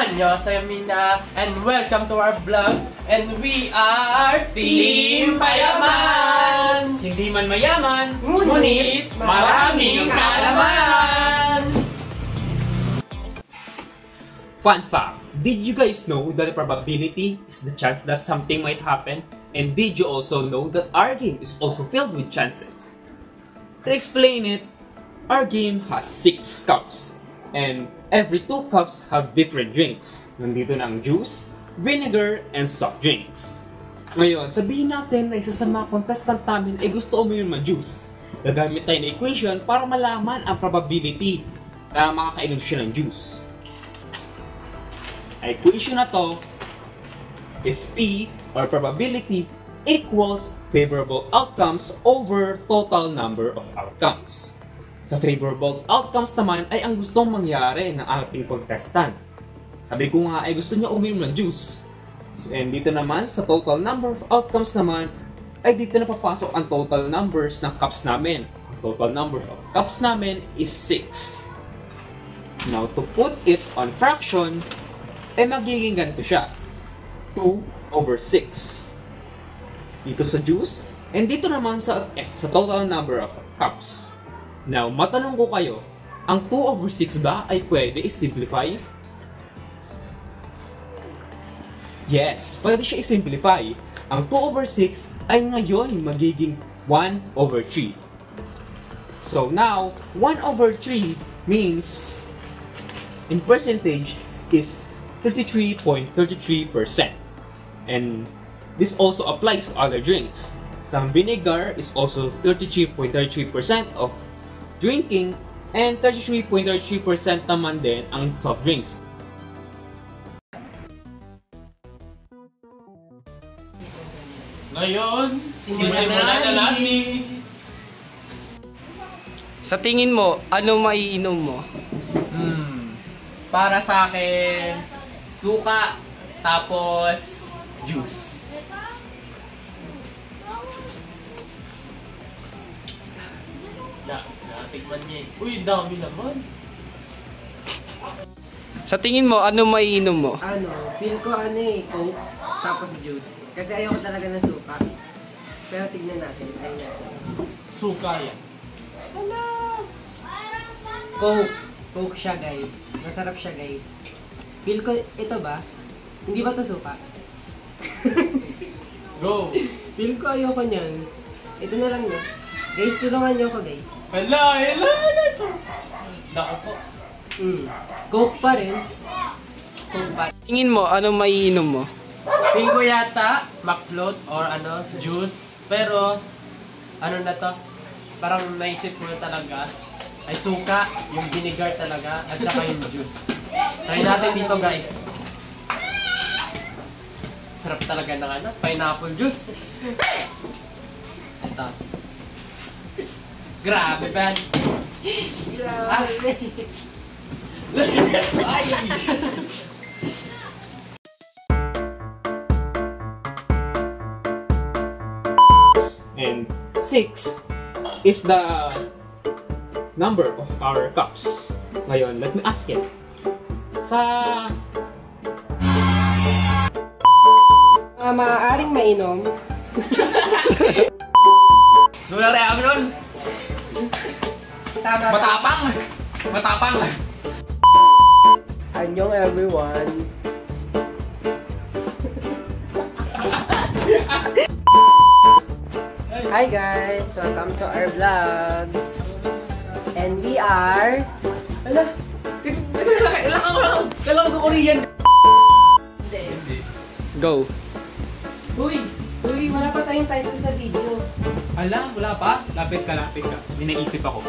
Annyeonghaseyo Mina, and welcome to our vlog. And we are Team Payaman! Hindi man mayaman, Ngunit maraming kaalaman! Fun fact, did you guys know that the probability is the chance that something might happen? And did you also know that our game is also filled with chances? To explain it, our game has 6 cups. And every 2 cups have different drinks. Nandito na ang juice, vinegar, and soft drinks. Ngayon, sabihin natin na isa sa mga contestant namin ay gusto uminom ng juice. Gagamit tayo ng equation para malaman ang probability na makakainom siya ng juice. Ang equation na to is P, or probability, equals favorable outcomes over total number of outcomes. Sa favorable outcomes naman ay ang gustong mangyari ng ating contestant. Sabi ko nga ay gusto niya uminom ng juice. And dito naman sa total number of outcomes naman ay dito na papasok ang total numbers ng cups namin. Ang total number of cups namin is 6. Now to put it on fraction ay magiging ganito siya. 2/6. Dito sa juice and dito naman sa total number of cups. Now, matanong ko kayo, ang 2/6 ba ay pwede i-simplify? Yes, pwede siya i-simplify. Ang 2/6 ay ngayon magiging 1/3. So now, 1/3 means, in percentage, is 33.33%. And this also applies to other drinks. Some vinegar is also 33.33% of drinking, and 33.33% naman din ang soft drinks. Ngayon, simulan na namin! Sa tingin mo, ano maiinom mo? Para sa akin, suka, tapos juice. Natikman niya eh. Uy, dami naman. Sa tingin mo, ano maiinom mo? Feel ko Coke, tapos juice. Kasi ayoko talaga ng suka. Pero tignan natin, try natin. Suka yan. Coke siya guys. Masarap siya guys. Feel ko, ito ba? Hindi ba ito suka? Go! Feel ko ayoko niyan. Ito na lang no. Guys, tulungan niyo ako guys. Hala! Dako po. Coke pa rin. Coke pa. Tingin mo, ano maiinom mo? Feel ko yata, McFloat or juice. Pero, ano na to? Parang naisip ko talaga, ay suka, yung vinegar talaga, at saka yung juice. Try natin dito guys. Sarap talaga ng pineapple juice. Ito. Grabe, man. Grabe. Ay! And 6 is the number of our cups. Ngayon, let me ask it. Sa Maaaring mainom. Sulang reaction! Tama. Matapang! Matapang! Annyeong everyone. Hi guys! Welcome to our vlog. And we are... Kailangan ko Korean! Go! Uy, wala pa tayong title sa video. Ala, wala pa? Lapit ka. May naisip ako.